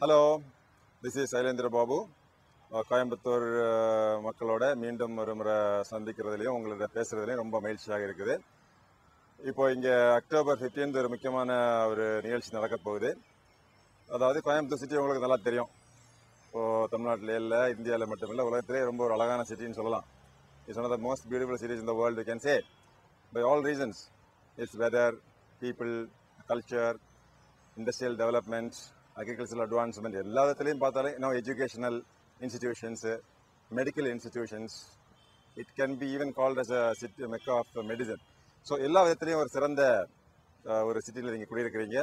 Hello, this is Sailendra Babu. Coimbatore மக்களோட மீண்டும் ஒரு முறை சந்திக்கிறதுலையும் உங்களோட பேசுகிறதுலையும் ரொம்ப மகிழ்ச்சியாக இருக்குது. இப்போ இங்கே அக்டோபர் 15 ஒரு முக்கியமான ஒரு நிகழ்ச்சி நடக்க போகுது. அதாவது கோயம்புத்தூர் சிட்டி உங்களுக்கு நல்லா தெரியும். இப்போது தமிழ்நாட்டிலே இல்லை, இந்தியாவில் மட்டுமில்லை, உலகத்திலே ரொம்ப ஒரு அழகான சிட்டின்னு சொல்லலாம். It's one of the most beautiful cities in the world we can say by all reasons. It's weather, people, culture, industrial development, agricultural advancement, எல்லா விதத்துலையும் பார்த்தாலே educational institutions, medical institutions, it can be even called as a city mecca of medicine. So எல்லா விதத்துலையும் ஒரு சிறந்த ஒரு சிட்டியில் நீங்கள் குடியிருக்கிறீங்க.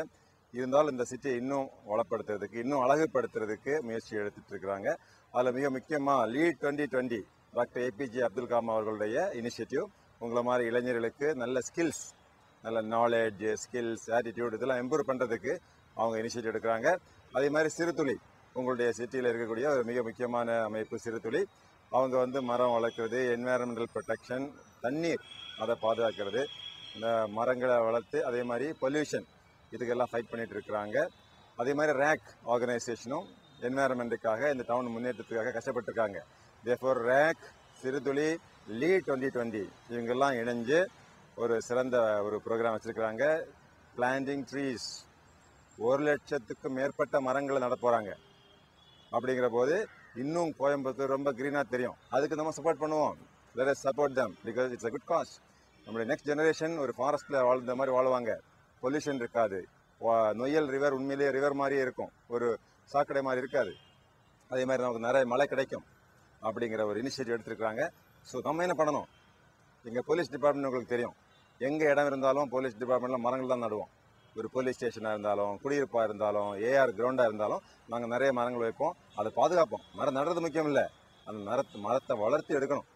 இருந்தாலும் இந்த சிட்டியை இன்னும் வளப்படுத்துறதுக்கு, இன்னும் அழகுப்படுத்துறதுக்கு முயற்சி எடுத்துகிட்டு இருக்கிறாங்க. அதில் மிக முக்கியமாக lead 2020 doctor APJ Abdul Kalam அவர்களுடைய இனிஷியேட்டிவ் உங்களை மாதிரி இளைஞர்களுக்கு நல்ல ஸ்கில்ஸ், நல்ல நாலேஜ், ஸ்கில்ஸ், ஆட்டிடியூட் இதெல்லாம் இம்ப்ரூவ் பண்ணுறதுக்கு அவங்க இனிஷியேட்டிவ் எடுக்கிறாங்க. அதே மாதிரி சிறுதுளி, உங்களுடைய சிட்டியில் இருக்கக்கூடிய ஒரு மிக முக்கியமான அமைப்பு சிறுதுளி. அவங்க மரம் வளர்க்குறது, என்வாயரன்மெண்டல் ப்ரொடெக்ஷன், தண்ணீர் அதை பாதுகாக்கிறது, இந்த மரங்களை வளர்த்து அதே மாதிரி பொல்யூஷன் இதுக்கெல்லாம் ஃபைட் பண்ணிட்டு இருக்கிறாங்க. அதே மாதிரி ரேக் ஆர்கனைசேஷனும் என்வாயரன்மெண்ட்டுக்காக இந்த டவுன் முன்னேற்றத்துக்காக கஷ்டப்பட்டுருக்காங்க. தேர்ஃபோர் ரேக், சிறுதுளி, லீட் 2020 இவங்கெல்லாம் இணைஞ்சு ஒரு சிறந்த ஒரு ப்ரோக்ராம் வச்சுருக்கிறாங்க. பிளான்டிங் ட்ரீஸ், 1,00,000க்கு மேற்பட்ட மரங்களை நட போகிறாங்க. அப்படிங்கிற போது இன்னும் கோயம்புத்தூர் ரொம்ப க்ரீனாக தெரியும். அதுக்கு நம்ம சப்போர்ட் பண்ணுவோம். Let us support them because it's a good cos. நம்மளுடைய நெக்ஸ்ட் ஜெனரேஷன் ஒரு ஃபாரஸ்ட்டில் வாழ்ந்த மாதிரி வாழுவாங்க. பொல்யூஷன் இருக்காது. நொய்யல் ரிவர் உண்மையிலேயே ரிவர் மாதிரியே இருக்கும், ஒரு சாக்கடை மாதிரி இருக்காது. அதே மாதிரி நமக்கு நிறைய மழை கிடைக்கும். அப்படிங்கிற ஒரு இனிஷியேட்டிவ் எடுத்துருக்காங்க. ஸோ நம்ம என்ன பண்ணணும்? எங்கள் போலீஸ் டிபார்ட்மெண்ட் உங்களுக்கு தெரியும், எங்கே இடம் இருந்தாலும் போலீஸ் டிபார்ட்மெண்ட்டில் மரங்கள் தான் நடுவோம். ஒரு போலீஸ் ஸ்டேஷனாக இருந்தாலும், குடியிருப்பாக இருந்தாலும், ஏஆர் கிரவுண்டாக இருந்தாலும் நாங்கள் நிறைய மரங்கள் வைப்போம். அதை பாதுகாப்போம். மரம் நடுறது முக்கியம் இல்லை, அந்த மரத்தை வளர்த்து எடுக்கணும்.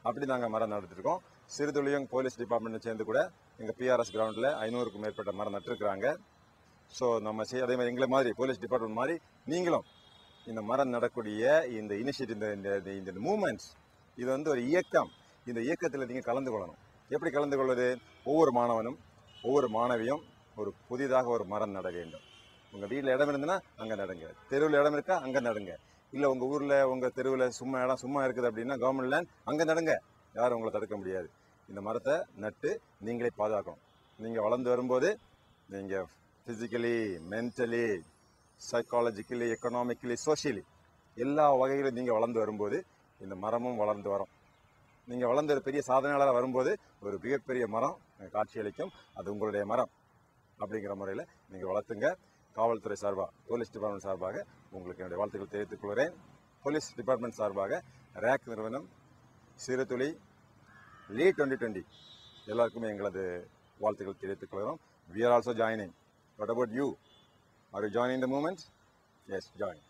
அப்படி நாங்கள் மரம் நட்டுருக்கோம். சிறுதுளியும் போலீஸ் டிபார்ட்மெண்ட்டை சேர்ந்து கூட எங்கள் பிஆர்எஸ் கிரவுண்டில் 500க்கும் மேற்பட்ட மரம் நட்டுருக்குறாங்க. ஸோ நம்ம அதே மாதிரி எங்களை மாதிரி போலீஸ் டிபார்ட்மெண்ட் மாதிரி நீங்களும் இந்த மரம் நடக்கூடிய இந்த இனிஷியேட்டிவ், இந்த மூமெண்ட்ஸ், இது ஒரு இயக்கம். இந்த இயக்கத்தில் நீங்கள் கலந்து கொள்ளணும். எப்படி கலந்து கொள்வது? ஒவ்வொரு மாணவனும், ஒவ்வொரு மாணவியும் ஒரு புதிதாக ஒரு மரம் நட வேண்டும். உங்கள் வீட்டில் இடம் இருந்துன்னா அங்கே நடுங்க. தெருவில் இடம் இருக்கா அங்கே நடுங்க. இல்லை உங்கள் ஊரில், உங்கள் தெருவில் இடம் சும்மா இருக்குது அப்படின்னா கவர்மெண்ட் லேண்ட், அங்கே நடுங்க. யாரும் உங்களை தடுக்க முடியாது. இந்த மரத்தை நட்டு நீங்களே பாதுகாக்கணும். நீங்கள் வளர்ந்து வரும்போது நீங்கள் physically, mentally, psychologically, economically, socially எல்லா வகையிலும் நீங்கள் வளர்ந்து வரும்போது இந்த மரமும் வளர்ந்து வரும். நீங்கள் வளர்ந்து ஒரு பெரிய சாதனையாளராக வரும்போது ஒரு மிகப்பெரிய மரம் காட்சியளிக்கும். அது உங்களுடைய மரம். அப்படிங்கிற முறையில் நீங்கள் வளர்த்துங்க. காவல்துறை சார்பாக, போலீஸ் டிபார்ட்மெண்ட் சார்பாக உங்களுக்கு என்னுடைய வாழ்த்துக்கள் தெரிவித்துக் கொள்கிறேன். போலீஸ் டிபார்ட்மெண்ட் சார்பாக ரேக் நிறுவனம், சிறுதுளி, லீட் 2020 எல்லாருக்குமே எங்களது வாழ்த்துக்கள் தெரிவித்துக் கொள்கிறோம். We are also joining. What about you? Are you joining the movement? Yes, join.